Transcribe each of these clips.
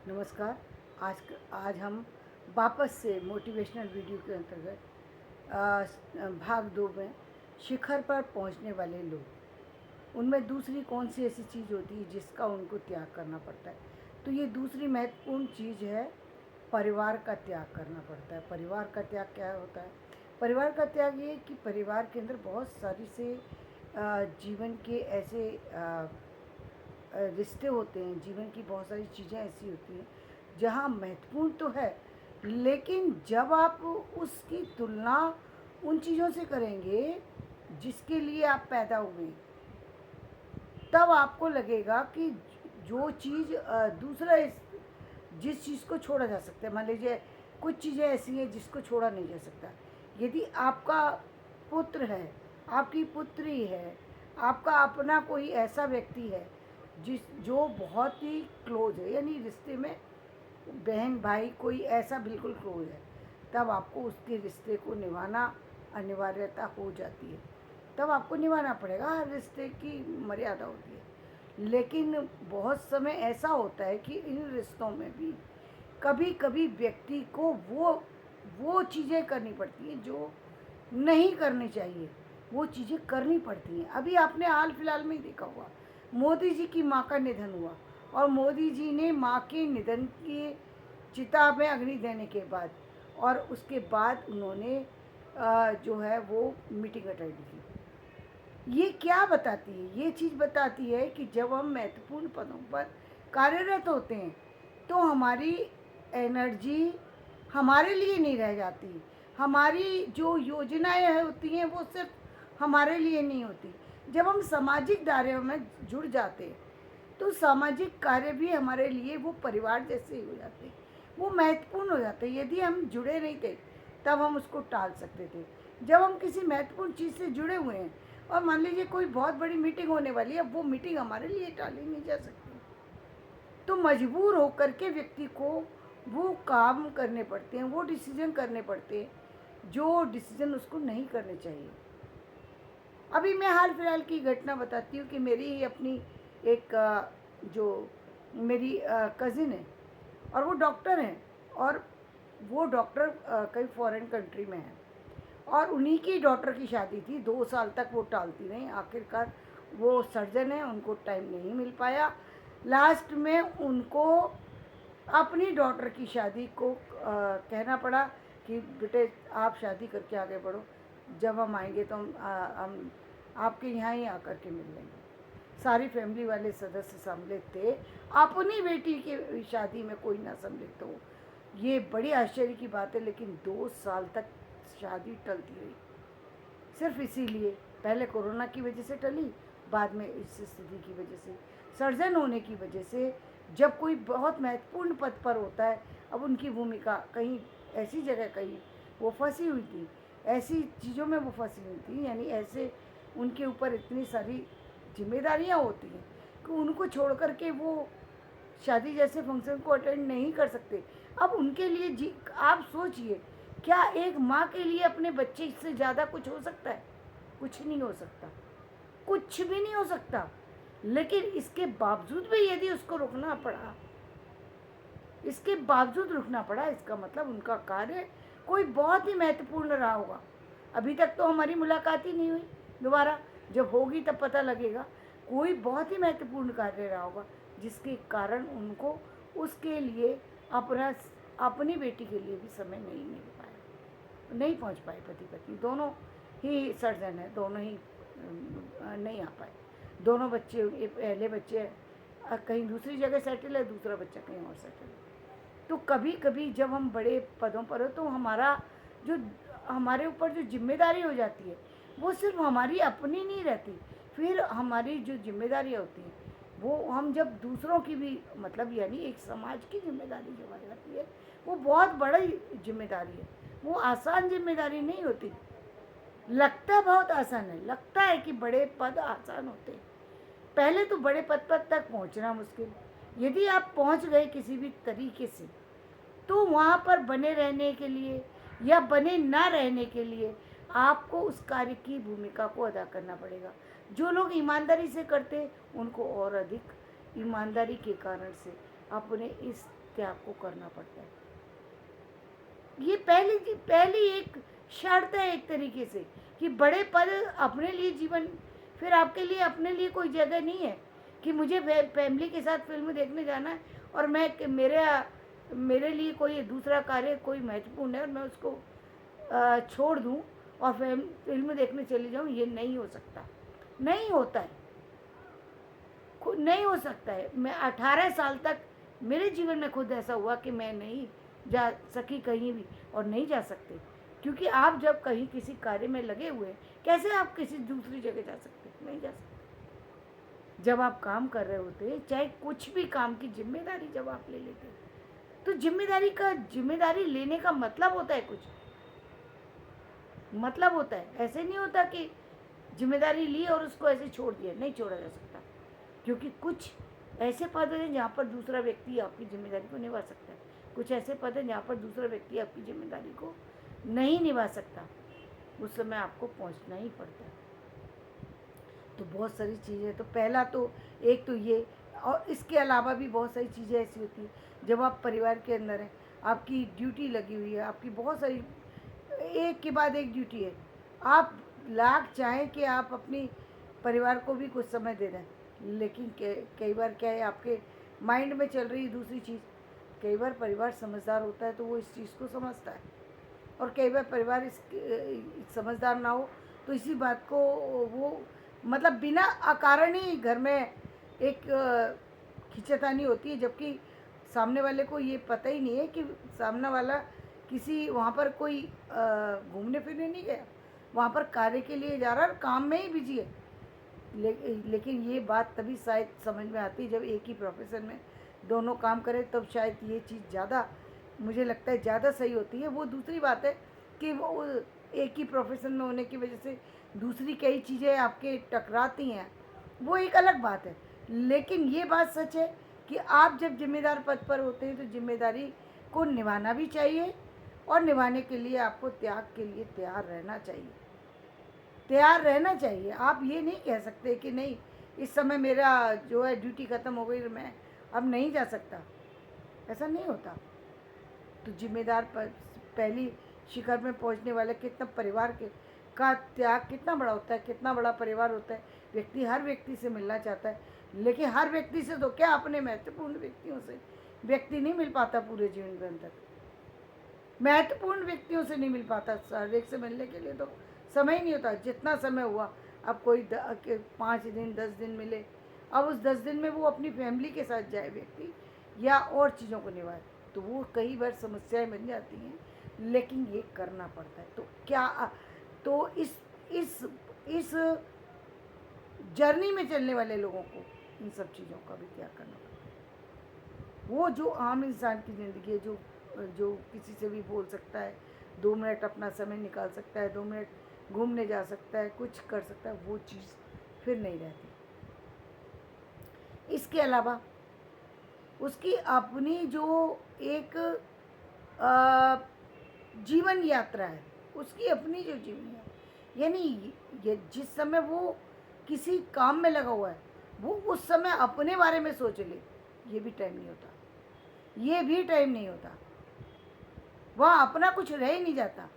नमस्कार। आज हम वापस से मोटिवेशनल वीडियो के अंतर्गत भाग 2 में शिखर पर पहुंचने वाले लोग, उनमें दूसरी कौन सी ऐसी चीज़ होती है जिसका उनको त्याग करना पड़ता है। तो ये दूसरी महत्वपूर्ण चीज़ है, परिवार का त्याग करना पड़ता है। परिवार का त्याग क्या होता है? परिवार का त्याग ये कि परिवार के अंदर बहुत सारी से जीवन के ऐसे रिश्ते होते हैं, जीवन की बहुत सारी चीज़ें ऐसी होती हैं जहाँ महत्वपूर्ण तो है, लेकिन जब आप उसकी तुलना उन चीज़ों से करेंगे जिसके लिए आप पैदा हुए, तब आपको लगेगा कि जो चीज़ जिस चीज़ को छोड़ा जा सकता है, मान लीजिए कुछ चीज़ें ऐसी हैं जिसको छोड़ा नहीं जा सकता। यदि आपका पुत्र है, आपकी पुत्री है, आपका अपना कोई ऐसा व्यक्ति है जो बहुत ही क्लोज है, यानी रिश्ते में बहन भाई कोई ऐसा बिल्कुल क्लोज है, तब आपको उसके रिश्ते को निभाना अनिवार्यता हो जाती है। तब आपको निभाना पड़ेगा, हर रिश्ते की मर्यादा होती है। लेकिन बहुत समय ऐसा होता है कि इन रिश्तों में भी कभी कभी व्यक्ति को वो चीज़ें करनी पड़ती हैं जो नहीं करनी चाहिए, वो चीज़ें करनी पड़ती हैं। अभी आपने हाल फिलहाल में ही देखा होगा, मोदी जी की माँ का निधन हुआ और मोदी जी ने माँ के निधन की चिता में अग्नि देने के बाद और उसके बाद उन्होंने जो है वो मीटिंग अटेंड की। ये क्या बताती है? ये चीज़ बताती है कि जब हम महत्वपूर्ण पदों पर कार्यरत होते हैं तो हमारी एनर्जी हमारे लिए नहीं रह जाती। हमारी जो योजनाएं होती हैं वो सिर्फ हमारे लिए नहीं होती। जब हम सामाजिक दायरे में जुड़ जाते हैं तो सामाजिक कार्य भी हमारे लिए वो परिवार जैसे ही हो जाते हैं, वो महत्वपूर्ण हो जाते हैं। यदि हम जुड़े नहीं थे तब हम उसको टाल सकते थे। जब हम किसी महत्वपूर्ण चीज़ से जुड़े हुए हैं और मान लीजिए कोई बहुत बड़ी मीटिंग होने वाली है, वो मीटिंग हमारे लिए टाली नहीं जा सकती, तो मजबूर होकर के व्यक्ति को वो काम करने पड़ते हैं, वो डिसीजन करने पड़ते हैं जो डिसीजन उसको नहीं करने चाहिए। अभी मैं हाल फिलहाल की घटना बताती हूँ कि मेरी ही अपनी एक जो मेरी कज़िन है और वो डॉक्टर हैं, और वो डॉक्टर कई फॉरेन कंट्री में हैं, और उन्हीं की डॉटर की शादी थी। 2 साल तक वो टालती रहीं, आखिरकार वो सर्जन है, उनको टाइम नहीं मिल पाया। लास्ट में उनको अपनी डॉटर की शादी को कहना पड़ा कि बेटे आप शादी करके आगे बढ़ो, जब हम आएंगे तो हम आपके यहाँ ही आकर के मिल लेंगे। सारी फैमिली वाले सदस्य सम्मिलित थे, अपनी बेटी की शादी में कोई ना सम्मिलित हो। ये बड़ी आश्चर्य की बात है, लेकिन 2 साल तक शादी टलती रही, सिर्फ इसीलिए। पहले कोरोना की वजह से टली, बाद में इस स्थिति की वजह से, सर्जन होने की वजह से। जब कोई बहुत महत्वपूर्ण पद पर होता है, अब उनकी भूमिका कहीं ऐसी जगह कहीं वो फंसी हुई थी, ऐसी चीज़ों में वो फंसी हुई थी, यानी ऐसे उनके ऊपर इतनी सारी जिम्मेदारियां होती हैं कि उनको छोड़ कर के वो शादी जैसे फंक्शन को अटेंड नहीं कर सकते। अब उनके लिए जी आप सोचिए, क्या एक माँ के लिए अपने बच्चे से ज़्यादा कुछ हो सकता है? कुछ नहीं हो सकता, कुछ भी नहीं हो सकता। लेकिन इसके बावजूद भी यदि उसको रुकना पड़ा, इसके बावजूद रुकना पड़ा, इसका मतलब उनका कार्य कोई बहुत ही महत्वपूर्ण रहा होगा। अभी तक तो हमारी मुलाकात ही नहीं हुई, दोबारा जब होगी तब पता लगेगा। कोई बहुत ही महत्वपूर्ण कार्य रहा होगा जिसके कारण उनको उसके लिए अपना अपनी बेटी के लिए भी समय नहीं मिल पाया, नहीं पहुंच पाए। पति पत्नी दोनों ही सर्जन है, दोनों ही नहीं आ पाए। दोनों बच्चे, पहले बच्चे कहीं दूसरी जगह सेटल है, दूसरा बच्चा कहीं और सेटल है। तो कभी कभी जब हम बड़े पदों पर हो तो जो हमारे ऊपर जो जिम्मेदारी हो जाती है वो सिर्फ हमारी अपनी नहीं रहती। फिर हमारी जो जिम्मेदारियाँ होती हैं वो हम जब दूसरों की भी, मतलब यानी एक समाज की जिम्मेदारी जो आ जाती है, वो बहुत बड़ी जिम्मेदारी है। वो आसान जिम्मेदारी नहीं होती। लगता बहुत आसान है, लगता है कि बड़े पद आसान होते हैं। पहले तो बड़े पद पर तक पहुंचना मुश्किल। यदि आप पहुंच गए किसी भी तरीके से, तो वहाँ पर बने रहने के लिए या बने ना रहने के लिए आपको उस कार्य की भूमिका को अदा करना पड़ेगा। जो लोग ईमानदारी से करते उनको और अधिक ईमानदारी के कारण से अपने इस त्याग को करना पड़ता है। ये पहली एक शर्त है एक तरीके से कि बड़े पद अपने लिए जीवन, फिर आपके लिए अपने लिए कोई जगह नहीं है कि मुझे फैमिली के साथ फिल्म देखने जाना है और मेरे लिए कोई दूसरा कार्य कोई महत्वपूर्ण है और मैं उसको छोड़ दूं और फिल्म देखने चली जाऊं। ये नहीं हो सकता, नहीं होता है, नहीं हो सकता है। मैं 18 साल तक मेरे जीवन में खुद ऐसा हुआ कि मैं नहीं जा सकी कहीं भी, और नहीं जा सकते, क्योंकि आप जब कहीं किसी कार्य में लगे हुए हैं, कैसे आप किसी दूसरी जगह जा सकते? नहीं जा सकते। जब आप काम कर रहे होते, चाहे कुछ भी काम की जिम्मेदारी जब आप ले लेते हैं, तो जिम्मेदारी लेने का मतलब होता है, कुछ मतलब होता है। ऐसे नहीं होता कि जिम्मेदारी ली और उसको ऐसे छोड़ दिया, नहीं छोड़ा जा सकता, क्योंकि कुछ ऐसे पद हैं जहाँ पर दूसरा व्यक्ति आपकी जिम्मेदारी को निभा सकता है, कुछ ऐसे पद हैं जहाँ पर दूसरा व्यक्ति आपकी जिम्मेदारी को नहीं निभा सकता। उस समय आपको पहुँचना ही पड़ता है। तो बहुत सारी चीज़ें, तो पहला तो एक तो ये, और इसके अलावा भी बहुत सारी चीज़ें ऐसी होती हैं जब आप परिवार के अंदर हैं, आपकी ड्यूटी लगी हुई है, आपकी बहुत सारी एक के बाद एक ड्यूटी है। आप लाख चाहें कि आप अपनी परिवार को भी कुछ समय दे दें, लेकिन कई बार क्या है, आपके माइंड में चल रही दूसरी चीज़। कई बार परिवार समझदार होता है तो वो इस चीज़ को समझता है, और कई बार परिवार समझदार ना हो तो इसी बात को वो मतलब बिना अकारण ही घर में एक खींचातानी होती है, जबकि सामने वाले को ये पता ही नहीं है कि सामने वाला किसी वहाँ पर कोई घूमने फिरने नहीं गया, वहाँ पर कार्य के लिए जा रहा है, काम में ही बिजी है। लेकिन ये बात तभी शायद समझ में आती है जब एक ही प्रोफेशन में दोनों काम करें, तब शायद ये चीज़ ज़्यादा, मुझे लगता है ज़्यादा सही होती है। वो दूसरी बात है कि वो एक ही प्रोफेशन में होने की वजह से दूसरी कई चीज़ें आपके टकराती हैं, वो एक अलग बात है। लेकिन ये बात सच है कि आप जब जिम्मेदार पद पर होते हैं तो जिम्मेदारी को निभाना भी चाहिए, और निभाने के लिए आपको त्याग के लिए तैयार रहना चाहिए, तैयार रहना चाहिए। आप ये नहीं कह सकते कि नहीं इस समय मेरा जो है ड्यूटी ख़त्म हो गई, मैं अब नहीं जा सकता, ऐसा नहीं होता। तो जिम्मेदार पर पहली शिखर में पहुंचने वाले कितना परिवार के का त्याग कितना बड़ा होता है, कितना बड़ा परिवार होता है। व्यक्ति हर व्यक्ति से मिलना चाहता है, लेकिन हर व्यक्ति से तो क्या, अपने महत्वपूर्ण व्यक्तियों से व्यक्ति नहीं मिल पाता पूरे जीवन के अंदर, महत्वपूर्ण व्यक्तियों से नहीं मिल पाता। हर एक से मिलने के लिए तो समय ही नहीं होता। जितना समय हुआ, अब कोई 5 दिन 10 दिन मिले, अब उस 10 दिन में वो अपनी फैमिली के साथ जाए व्यक्ति, या और चीज़ों को निभाए, तो वो कई बार समस्याएं बन जाती हैं, लेकिन ये करना पड़ता है। तो क्या, तो इस जर्नी में चलने वाले लोगों को इन सब चीज़ों का भी त्याग करना पड़ता है। वो जो आम इंसान की ज़िंदगी है, जो किसी से भी बोल सकता है, 2 मिनट अपना समय निकाल सकता है, 2 मिनट घूमने जा सकता है, कुछ कर सकता है, वो चीज़ फिर नहीं रहती। इसके अलावा उसकी अपनी जो एक जीवन यात्रा है, उसकी अपनी जो जीवन है, यानी ये जिस समय वो किसी काम में लगा हुआ है, वो उस समय अपने बारे में सोच ले, ये भी टाइम नहीं होता, ये भी टाइम नहीं होता। वह अपना कुछ रह ही नहीं जाता।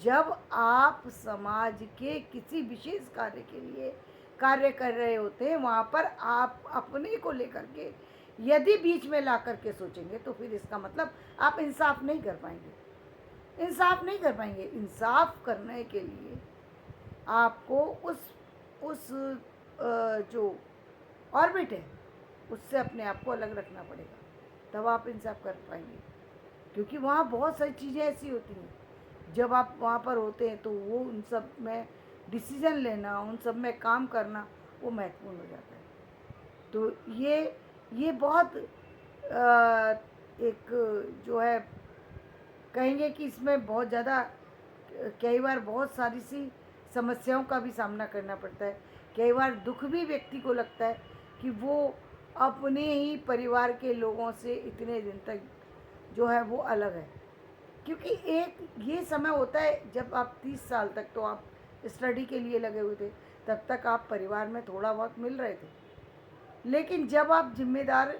जब आप समाज के किसी विशेष कार्य के लिए कार्य कर रहे होते हैं, वहाँ पर आप अपने को लेकर के यदि बीच में ला करके सोचेंगे, तो फिर इसका मतलब आप इंसाफ नहीं कर पाएंगे, इंसाफ नहीं कर पाएंगे। इंसाफ करने के लिए आपको उस जो ऑर्बिट है, उससे अपने आप को अलग रखना पड़ेगा, तब आप इंसाफ कर पाएंगे। क्योंकि वहाँ बहुत सारी चीज़ें ऐसी होती हैं, जब आप वहाँ पर होते हैं तो वो उन सब में डिसीज़न लेना, उन सब में काम करना, वो महत्वपूर्ण हो जाता है। तो ये बहुत एक जो है, कहेंगे कि इसमें बहुत ज़्यादा कई बार बहुत सारी सी समस्याओं का भी सामना करना पड़ता है। कई बार दुख भी व्यक्ति को लगता है कि वो अपने ही परिवार के लोगों से इतने दिन तक जो है वो अलग है। क्योंकि एक ये समय होता है जब आप 30 साल तक तो आप स्टडी के लिए लगे हुए थे, तब तक आप परिवार में थोड़ा बहुत मिल रहे थे, लेकिन जब आप जिम्मेदार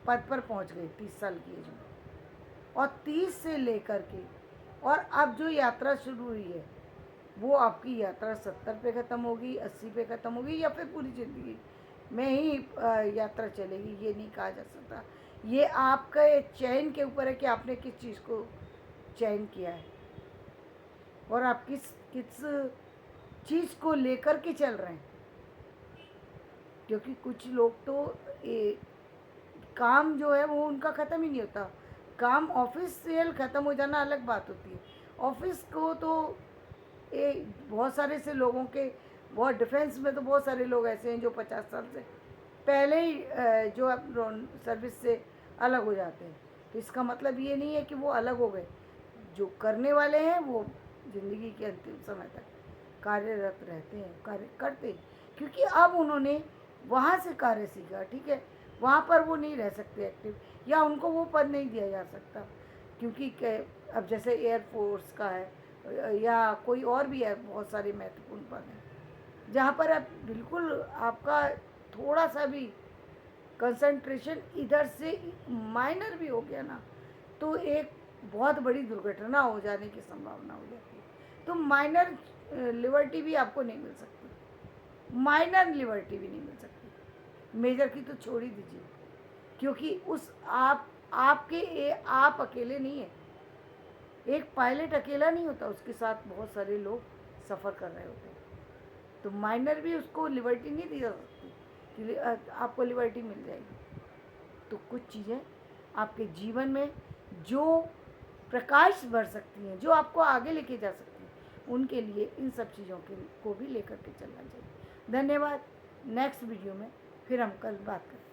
पद पर पहुंच गए 30 साल की एज में। और 30 से लेकर के और अब जो यात्रा शुरू हुई है वो आपकी यात्रा 70 पे ख़त्म होगी, 80 पे ख़त्म होगी, या फिर पूरी ज़िंदगी में ही यात्रा चलेगी, ये नहीं कहा जा सकता। ये आपका चयन के ऊपर है कि आपने किस चीज़ को चयन किया है और आप किस किस चीज़ को लेकर के चल रहे हैं। क्योंकि कुछ लोग तो काम जो है वो उनका ख़त्म ही नहीं होता। काम ऑफिशियल ख़त्म हो जाना अलग बात होती है। ऑफिस को तो बहुत सारे से लोगों के, बहुत डिफेंस में तो बहुत सारे लोग ऐसे हैं जो 50 साल से पहले ही जो सर्विस से अलग हो जाते हैं। तो इसका मतलब ये नहीं है कि वो अलग हो गए। जो करने वाले हैं वो ज़िंदगी के अंतिम समय तक कार्यरत रहते हैं, कार्य करते हैं, क्योंकि अब उन्होंने वहाँ से कार्य सीखा। ठीक है, वहाँ पर वो नहीं रह सकते एक्टिव, या उनको वो पद नहीं दिया जा सकता, क्योंकि अब जैसे एयरफोर्स का है या कोई और भी है, बहुत सारे महत्वपूर्ण पद हैं जहाँ पर अब बिल्कुल आपका थोड़ा सा भी कंसंट्रेशन इधर से माइनर भी हो गया ना, तो एक बहुत बड़ी दुर्घटना हो जाने की संभावना हो जाती है। तो माइनर लिबर्टी भी आपको नहीं मिल सकती, माइनर लिबर्टी भी नहीं मिल सकती, मेजर की तो छोड़ ही दीजिए। क्योंकि उस आप अकेले नहीं है। एक पायलट अकेला नहीं होता, उसके साथ बहुत सारे लोग सफ़र कर रहे होते हैं। तो माइनर भी उसको लिबर्टी नहीं दी जा सकती कि आपको लिबर्टी मिल जाएगी। तो कुछ चीज़ें आपके जीवन में जो प्रकाश भर सकती हैं, जो आपको आगे लेके जा सकती हैं, उनके लिए इन सब चीज़ों को भी लेकर के चलना चाहिए। धन्यवाद। नेक्स्ट वीडियो में फिर हम कल बात करें।